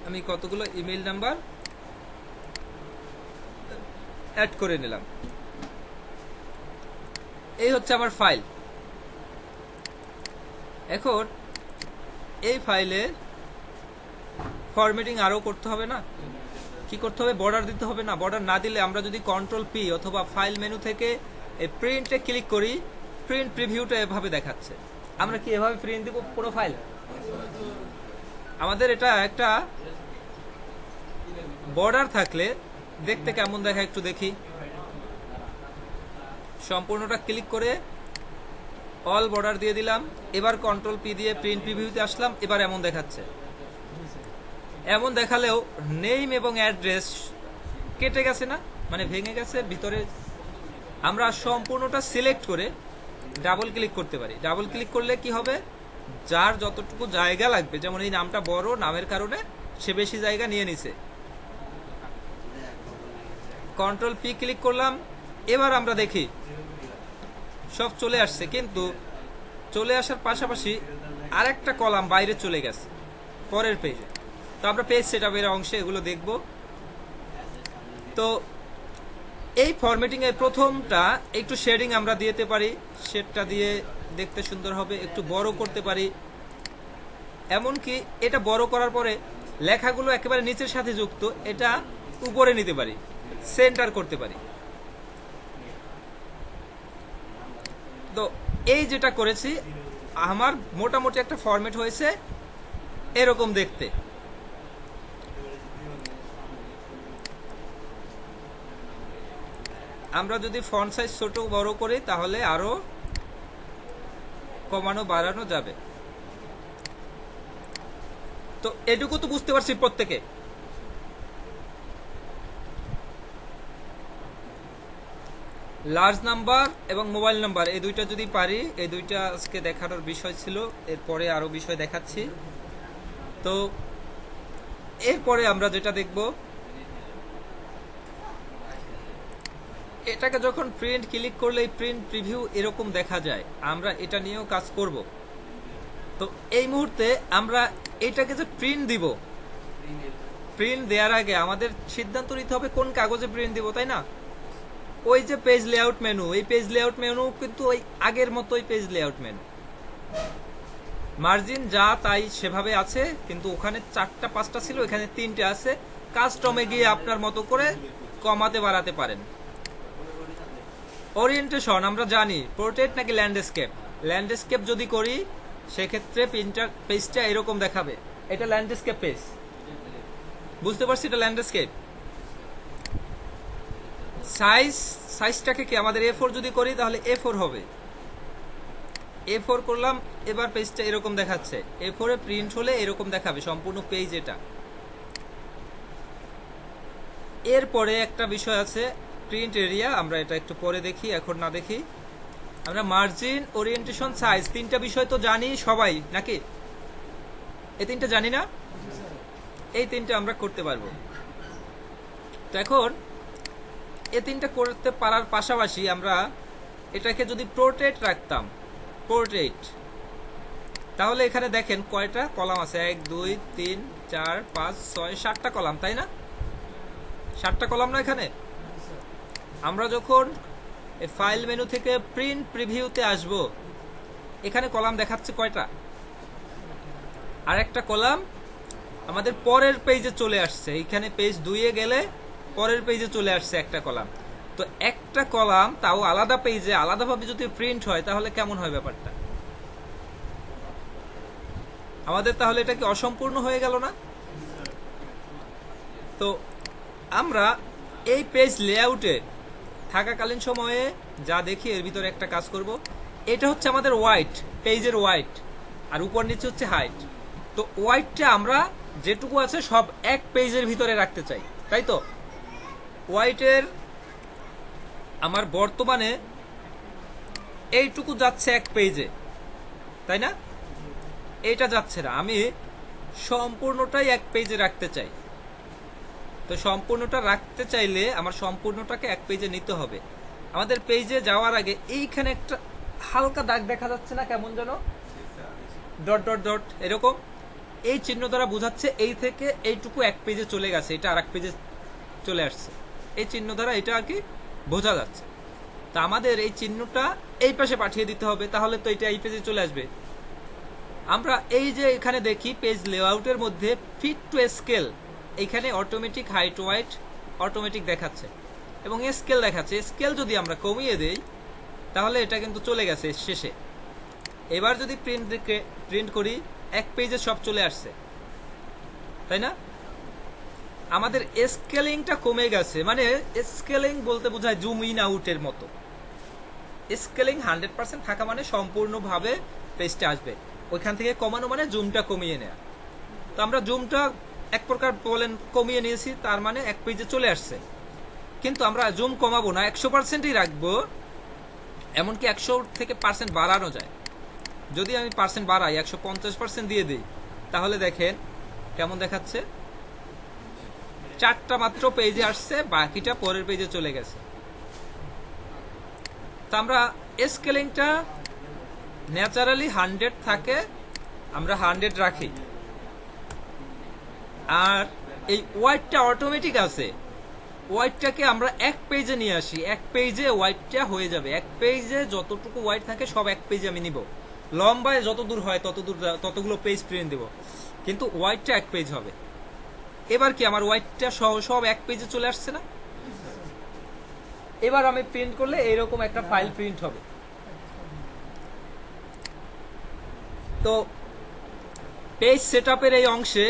আমি কতগুলো ইমেইল নাম্বার অ্যাড করে নিলাম। এই হচ্ছে আমার ফাইল। এখন এই ফাইলে ফরম্যাটিং আরো করতে হবে না? কি করতে হবে? বর্ডার দিতে হবে না? বর্ডার না দিলে আমরা যদি Ctrl+P অথবা ফাইল মেনু থেকে এই প্রিন্টে ক্লিক করি, প্রিন্ট প্রিভিউটা এভাবে দেখাচ্ছে। আমরা কি এভাবে প্রিন্ট দিব পুরো ফাইল? আমাদের এটা একটা বর্ডার থাকলে দেখতে কেমন দেখায় একটু দেখি। সম্পূর্ণটা ক্লিক করে অল বর্ডার দিয়ে দিলাম। এবার Ctrl+P দিয়ে প্রিন্ট প্রিভিউতে আসলাম। এবার এমন দেখাচ্ছে। এমন দেখালেও নেম এবং অ্যাড্রেস কেটে গেছে না, মানে ভেঙে গেছে ভিতরে। আমরা সম্পূর্ণটা সিলেক্ট করে ডাবল ক্লিক করতে পারি। ডাবল ক্লিক করলে কি হবে, যার যতটুকু জায়গা লাগবে, যেমন এই নামটা বড়, নামের কারণে সে বেশি জায়গা নিয়ে নিছে। Ctrl+P ক্লিক করলাম। এবার আমরা দেখি সব চলে আসছে, কিন্তু চলে আসার পাশাপাশি আরেকটা কলাম বাইরে চলে গেছে পরের পেজে। তো আমরা পেজ সেটআপের অংশে এগুলো দেখব। তো এই ফরম্যাটিং এর প্রথমটা একটু শেডিং আমরা দিতে পারি, শেডটা দিয়ে দেখতে সুন্দর হবে। একটু বড় করতে পারি, এমনকি এটা বড় করার পরে লেখাগুলো একেবারে নিচের সাথে যুক্ত, এটা উপরে নিতে পারি, সেন্টার করতে পারি। তো এই যেটা করেছি আমার মোটামুটি একটা ফরম্যাট হয়েছে এরকম দেখতে। আমরা যদি ফন্ট সাইজ ছোট বড় করি তাহলে আরো কমানো বাড়ানো যাবে। তো এটুকু তো বুঝতে পারছি প্রত্যেকে। লার্জ নাম্বার এবং মোবাইল নাম্বার এই দুইটা যদি পারি, এই দুইটা আজকে দেখানোর বিষয় ছিল, এরপরে আরো বিষয় দেখাচ্ছি। তো এরপরে আমরা যেটা দেখব, এটাকে যখন প্রিন্ট ক্লিক করলে প্রিন্ট প্রিভিউ এরকম দেখা যায়, আমরা এটা নিয়েও কাজ করব। তো এই মুহূর্তে আমরা এটাকে যে প্রিন্ট দিব, প্রিন্ট দেওয়ার আগে আমাদের সিদ্ধান্ত নিতে হবে কোন কাগজে প্রিন্ট দিব, তাই না? ওই যে পেজ লেআউট মেনু, এই পেজ লেআউট মেনু কিন্তু ওই আগের মতোই পেজ লেআউট মেনু, মার্জিন যা তাই সেভাবে আছে, কিন্তু ওখানে 4টা 5টা ছিল, এখানে 3টে আছে। কাস্টমে গিয়ে আপনার মতো করে কমাতে বাড়াতে পারেন। ওরিয়েন্টেশন আমরা জানি পোর্ট্রেট নাকি ল্যান্ডস্কেপ। ল্যান্ডস্কেপ যদি করি সেক্ষেত্রে পেজটা এরকম দেখাবে, এটা ল্যান্ডস্কেপ পেজ, বুঝতে পারছি এটা ল্যান্ডস্কেপ। সাইজটাকে কি আমাদের A4 যদি করি তাহলে A4 হবে, A4 করলাম। এবার পেজটা এরকম দেখাচ্ছে, A4 এ প্রিন্ট হলে এরকম দেখাবে সম্পূর্ণ পেজ এটা। এরপরে একটা বিষয় আছে প্রিন্ট এরিয়া, আমরা এটা একটু পরে দেখি, এখন না দেখি। আমরা মার্জিন, ওরিয়েন্টেশন, সাইজ 3টা বিষয় তো জানি সবাই নাকি? এই 3টা জানি না? এই 3টা আমরা করতে পারবো। তো এখন এই 3টা করতে পারার পাশাপাশি আমরা এটাকে যদি পোর্ট্রেট রাখতাম, পোর্ট্রেট, তাহলে এখানে দেখেন কয়টা কলাম আছে, 1 2 3 4 5 6 7টা কলাম, তাই না? 7টা কলাম না এখানে? আমরা যখন ফাইল মেনু থেকে প্রিন্ট প্রিভিউতে আসব, এখানে কলাম দেখাচ্ছে কয়টা? আর একটা কলাম আমাদের পরের পেজে চলে আসছে, এইখানে পেজ 2 এ গেলে পরের পেজে চলে আসছে একটা কলাম। তো একটা কলাম তাও আলাদা পেজে আলাদাভাবে যদি প্রিন্ট হয় তাহলে কেমন হয় ব্যাপারটা? আমাদের তাহলে এটা কি অসম্পূর্ণ হয়ে গেল না? তো আমরা এই পেজ লেআউটে থাকাকালীন সময়ে যা দেখি এর ভিতরে একটা কাজ করব। এটা হচ্ছে আমাদের হোয়াইট, পেজের হোয়াইট, আর উপর নিচে হচ্ছে হাইট। তো হোয়াইটটা আমরা যেটুকু আছে সব এক পেজের ভিতরে রাখতে চাই, তাই তো? হোয়াইটের আমার বর্তমানে এইটুকু যাচ্ছে এক পেজে, তাই না? এইটা যাচ্ছে না, আমি সম্পূর্ণটাই এক পেজে রাখতে চাই। তো সম্পূর্ণটা রাখতে চাইলে আমার সম্পূর্ণটাকে এক পেজে নিতে হবে। আমাদের পেজে যাওয়ার আগে এইখানে একটা হালকা দাগ দেখা যাচ্ছে না, কেমন যেন ডট ডট ডট এরকম, এই চিহ্ন দ্বারা বোঝাচ্ছে এই থেকে এইটুকু এক পেজে চলে গেছে, এটা আর এক পেজে চলে আসছে। এই চিহ্ন দ্বারা এটা আর কি বোঝা যাচ্ছে। তা আমাদের এই চিহ্নটা এই পাশে পাঠিয়ে দিতে হবে, তাহলে তো এটা এই পেজে চলে আসবে। আমরা এই যে এখানে দেখি পেজ লেআউটের মধ্যে ফিট টু স্কেল, এইখানে অটোমেটিক হাইট ওয়াইট অটোমেটিক দেখাচ্ছে এবং স্কেল দেখাচ্ছে। স্কেল যদি আমরা কমিয়ে দেই তাহলে এটা কিন্তু চলে গেছে শেষে। এবার যদি প্রিন্ট করি এক পেজে সব চলে আসছে, তাই না? আমাদের স্কেলিংটা কমে গেছে, মানে স্কেলিং বলতে বোঝায় জুম ইন আউটের মতো। স্কেলিং 100% থাকা মানে সম্পূর্ণভাবে পেজটা আসবে, ওইখান থেকে কমানো মানে জুমটা কমিয়ে নেওয়া। তো আমরা জুমটা এক প্রকার বলেন কমিয়ে নিয়েছি, তার মানে এক পেজে চলে আসছে। কিন্তু আমরা জুম কমাবো না, 100%ই রাখবো, এমনকি 100 থেকে পার্সেন্ট বাড়ানো যায়। যদি আমি পার্সেন্ট বাড়াই 150% দিয়ে দিই, তাহলে দেখেন কেমন দেখাচ্ছে, 4টা মাত্র পেজে আসছে, বাকিটা পরের পেজে চলে গেছে। তো আমরা স্কেলিংটা ন্যাচারালি 100 থাকে, আমরা 100 রাখি। আর এই ওয়াইডটা অটোমেটিক আছে, ওয়াইডটাকে আমরা এক পেজে নিয়ে আসি, এক পেজে ওয়াইডটা হয়ে যাবে। এক পেজে যতটুকু ওয়াইড থাকে সব এক পেজে আমি নিব, লম্বায় যত দূর হয় ততগুলো পেজ প্রিন্ট দেব, কিন্তু ওয়াইডটা এক পেজ হবে। এবার কি আমার ওয়াইডটা সহ সব এক পেজে চলে আসছে না? এবার আমি প্রিন্ট করলে এইরকম একটা ফাইল প্রিন্ট হবে। তো পেজ সেটআপের এই অংশে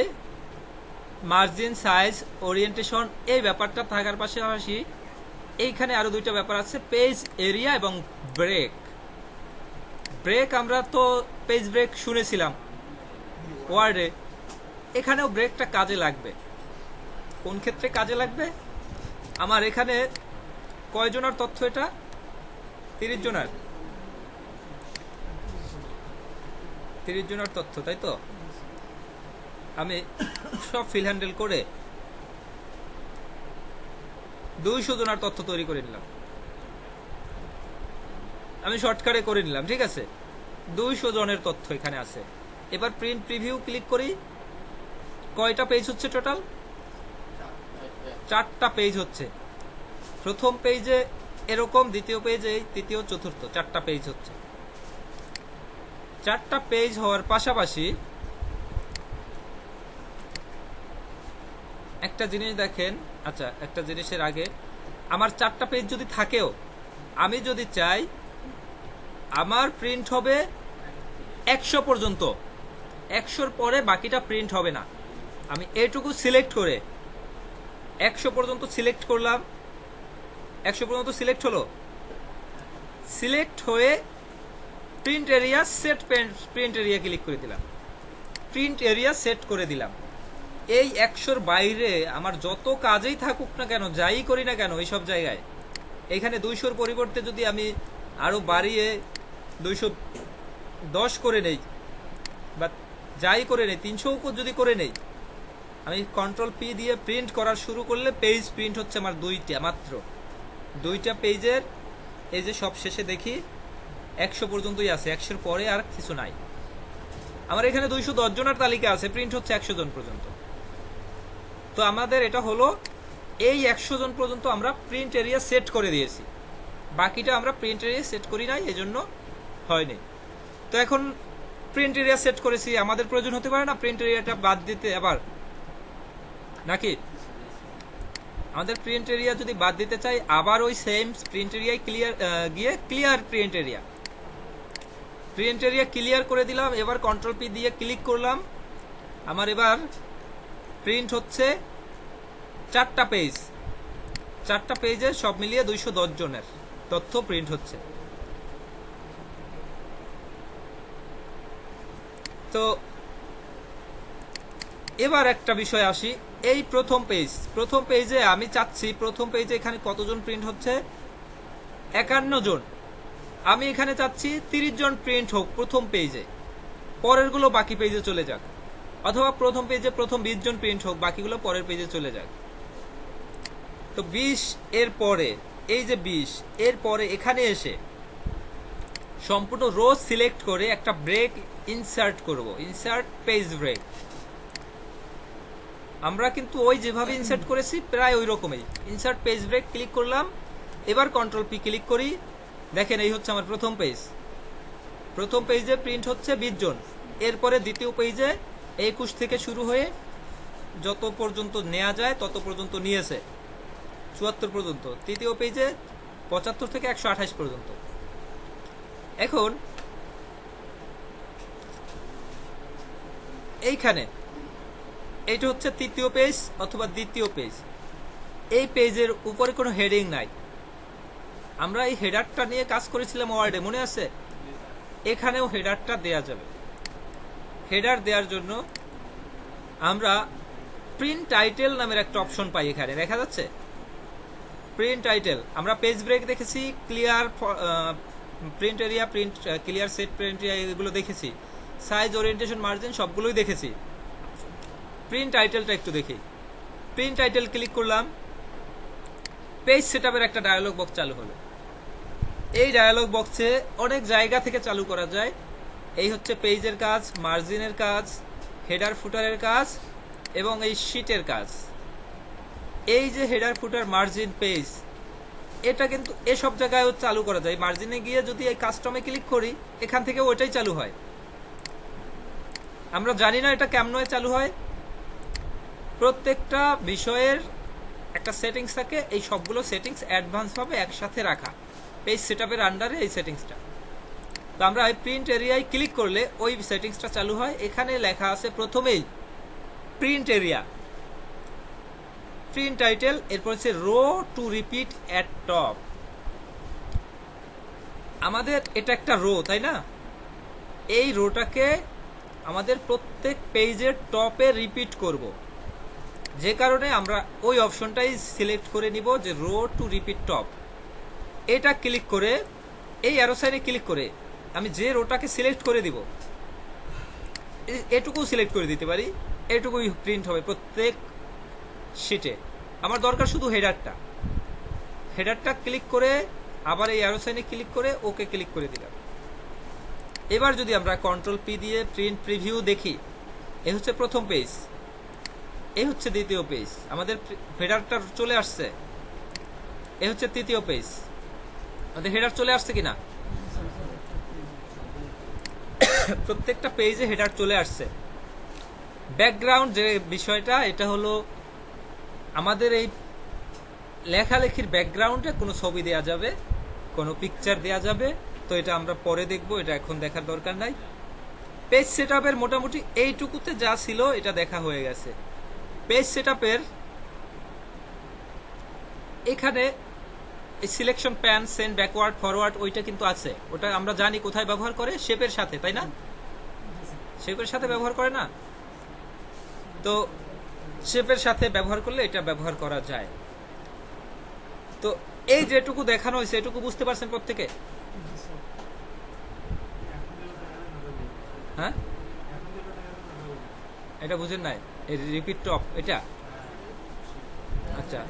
মার্জিন, সাইজ, ওরিয়েন্টেশন এই ব্যাপারটা থাকার পাশাপাশি এইখানে আরো দুইটা ব্যাপার আছে, পেজ এরিয়া এবং ব্রেক। ব্রেক আমরা তো পেজ ব্রেক শুনেছিলাম ওয়ার্ডে, এখানেও ব্রেকটা কাজে লাগবে। কোন ক্ষেত্রে কাজে লাগবে? আমার এখানে কয়জনের তথ্য? এটা 30 জনের, 30 জনের তথ্য, তাই তো? আমি সব ফিল হ্যান্ডেল করে 200 জনের তথ্য তৈরি করে নিলাম। আমি শর্টকাটে করে নিলাম, ঠিক আছে? 200 জনের তথ্য এখানে আছে। এবার প্রিন্ট প্রিভিউ ক্লিক করি। কয়টা পেজ হচ্ছে টোটাল? 4টা পেজ হচ্ছে। প্রথম পেজে এরকম, দ্বিতীয় পেজে, তৃতীয়, চতুর্থ, 4টা পেজ হচ্ছে। 4টা পেজ হওয়ার পাশাপাশি একটা জিনিস দেখেন। আচ্ছা, একটা জিনিসের আগে, আমার 4টা পেজ যদি থাকেও, আমি যদি চাই আমার প্রিন্ট হবে 100 পর্যন্ত, 100-র পরে বাকিটা প্রিন্ট হবে না, আমি এইটুকু সিলেক্ট করে 100 পর্যন্ত সিলেক্ট করলাম। 100 পর্যন্ত সিলেক্ট হলো, সিলেক্ট হয়ে print area set, print area click করে দিলাম, প্রিন্ট এরিয়া সেট করে দিলাম। এই 100-র বাইরে আমার যত কাজেই থাকুক না কেন, যাই করি না কেন, এইসব জায়গায় এখানে 200-র পরিবর্তে যদি আমি আরো বাড়িয়ে 210 করে নেই, বা যাই করে নেই, 300 যদি করে নেই, আমি কন্ট্রোল পি দিয়ে প্রিন্ট করা শুরু করলে পেজ প্রিন্ট হচ্ছে আমার 2টা মাত্র। 2টা পেজের, এই যে সব শেষে দেখি 100 পর্যন্তই আছে, 100-র পরে আর কিছু নাই। আমার এখানে 210 জনের তালিকা আছে, প্রিন্ট হচ্ছে 100 জন পর্যন্ত। তো আমাদের এটা হলো এই 100 জন পর্যন্ত আমরা প্রিন্ট এরিয়া সেট করে দিয়েছি, বাকিটা আমরা প্রিন্ট এরিয়া সেট করি নাই, এজন্য হয়নি। তো এখন প্রিন্ট এরিয়া সেট করেছি, আমাদের প্রয়োজন হতে পারে না প্রিন্ট এরিয়াটা বাদ দিতে আবার, নাকি? আমাদের প্রিন্ট এরিয়া যদি বাদ দিতে চাই, আবার ওই সেম প্রিন্ট এরিয়ায় গিয়ে clear print area, print area clear করে দিলাম। এবার কন্ট্রোল পি দিয়ে ক্লিক করলাম, আমার এবার প্রিন্ট হচ্ছে 4টা পেজ। 4টা পেজে সব মিলিয়ে 210 জনের তথ্য প্রিন্ট হচ্ছে। তো এবার একটা বিষয় আসি, এই প্রথম পেজে আমি চাচ্ছি, প্রথম পেজে এখানে কতজন প্রিন্ট হচ্ছে? 51 জন। আমি এখানে চাচ্ছি 30 জন প্রিন্ট হোক প্রথম পেজে, পরের গুলো বাকি পেজে চলে যাক। অথবা প্রথম পেজে প্রথম 20 জন প্রিন্ট হোক, বাকিগুলো পরের পেজে চলে যাক। তো 20 এর পরে, এই যে 20 এর পরে এখানে এসে সম্পূর্ণ রো সিলেক্ট করে একটা ব্রেক ইনসার্ট করব, ইনসার্ট পেজ ব্রেক। আমরা কিন্তু ওই যেভাবে ইনসার্ট করেছি প্রায় ওই রকমই। ইনসার্ট পেজ ব্রেক ক্লিক করলাম, এবার কন্ট্রোল পি ক্লিক করি। দেখেন এই হচ্ছে আমার প্রথম পেজ। প্রথম পেজে প্রিন্ট হচ্ছে 20 জন। এরপরে দ্বিতীয় পেজে 21 থেকে শুরু হয়ে যত পর্যন্ত নেওয়া যায় তত পর্যন্ত নিয়েছে, 74 পর্যন্ত। তৃতীয় পেজে 75 থেকে 128 পর্যন্ত। এখন এইখানে এইটা হচ্ছে তৃতীয় পেজ অথবা দ্বিতীয় পেজ। এই পেজের উপরে কোনো হেডিং নাই। আমরা এই হেডারটা নিয়ে কাজ করেছিলাম ওয়ার্ডে, মনে আছে? এখানেও হেডারটা দেয়া যাবে। হেডার দেওয়ার জন্য আমরা প্রিন্ট টাইটেল নামের একটা অপশন পাই, এখানে দেখা যাচ্ছে প্রিন্ট টাইটেল। আমরা পেজ ব্রেক দেখেছি, clear print area, print clear set print area, এগুলো দেখেছি। সাইজ, ওরিয়েন্টেশন, মার্জিন সবগুলোই দেখেছি। প্রিন্ট টাইটেলটা একটু দেখি। প্রিন্ট টাইটেল ক্লিক করলাম, পেজ সেটআপের একটা ডায়ালগ বক্স চালু হলো। এই ডায়ালগ বক্সে অনেক জায়গা থেকে চালু করা যায়। এই হচ্ছে পেজের কাজ, মার্জিনের কাজ, হেডার ফুটারের কাজ এবং এই শীটের কাজ। এই যে হেডার ফুটার মার্জিন পেজ, এটা কিন্তু এসব জায়গায় চালু করা যায়। মার্জিনে গিয়ে যদি এই কাস্টমে ক্লিক করি, এখান থেকে ওইটাই চালু হয়। আমরা জানি না এটা কেমন চালু হয়। প্রত্যেকটা বিষয়ের একটা সেটিংস থাকে, এই সবগুলো সেটিংস অ্যাডভান্স ভাবে একসাথে রাখা পেজ সেটআপের আন্ডারে এই সেটিংসটা। তো আমরা এই প্রিন্ট এরিয়ায় ক্লিক করলে ওই সেটিংসটা চালু হয়। এখানে লেখা আছে প্রথমেই প্রিন্ট এরিয়া। প্রিন্ট টাইটেল, এরপর হচ্ছে row to repeat at top. আমাদের এটা একটা রো, তাই না? এই রোটাকে আমাদের প্রত্যেক পেজের টপে রিপিট করব, যে কারণে আমরা ওই অপশনটাই সিলেক্ট করে নিব যে রো টু রিপিট টপ। এটা ক্লিক করে এই অ্যারো সাইনে ক্লিক করে আমি যে রোটাকে সিলেক্ট করে দিব, এটুকু সিলেক্ট করে দিতে পারি, এটুকুই প্রিন্ট হবে প্রত্যেক শিটে। আমার দরকার শুধু হেডারটা। হেডারটা ক্লিক করে আবার এই অ্যারো সাইনে ক্লিক করে ওকে ক্লিক করে দিলাম। এবার যদি আমরা কন্ট্রোল পি দিয়ে প্রিন্ট প্রিভিউ দেখি, এ হচ্ছে প্রথম পেজ, এই হচ্ছে দ্বিতীয় পেজ, আমাদের হেডারটা চলে আসছে। এ হচ্ছে তৃতীয় পেজ, আমাদের হেডার চলে আসছে কিনা? প্রত্যেকটা পেজে হেডার চলে আসছে। ব্যাকগ্রাউন্ড যে বিষয়টা, এটা হলো আমাদের এই লেখালেখির ব্যাকগ্রাউন্ডে কোনো ছবি দেয়া যাবে, কোনো পিকচার দেয়া যাবে, তো এটা আমরা পরে দেখব, এটা এখন দেখার দরকার নাই। পেজ সেটআপের মোটামুটি এইটুকুতে যা ছিল এটা দেখা হয়ে গেছে। পেজ সেটআপের এখানে এই selection pan, send backward forward, ওইটা কিন্তু আছে। ওটা আমরা জানি কোথায় ব্যবহার করে, শেপের সাথে, তাই না? শেপের সাথে ব্যবহার করে না? তো শেপের সাথে ব্যবহার করলে এটা ব্যবহার করা যায়। তো এই যেটুকু দেখানো হয়েছে এটুকু বুঝতে পারছেন প্রত্যেকে? হ্যাঁ, এটা বুঝেন নাই? এই রিপিট টপ এটা, আচ্ছা।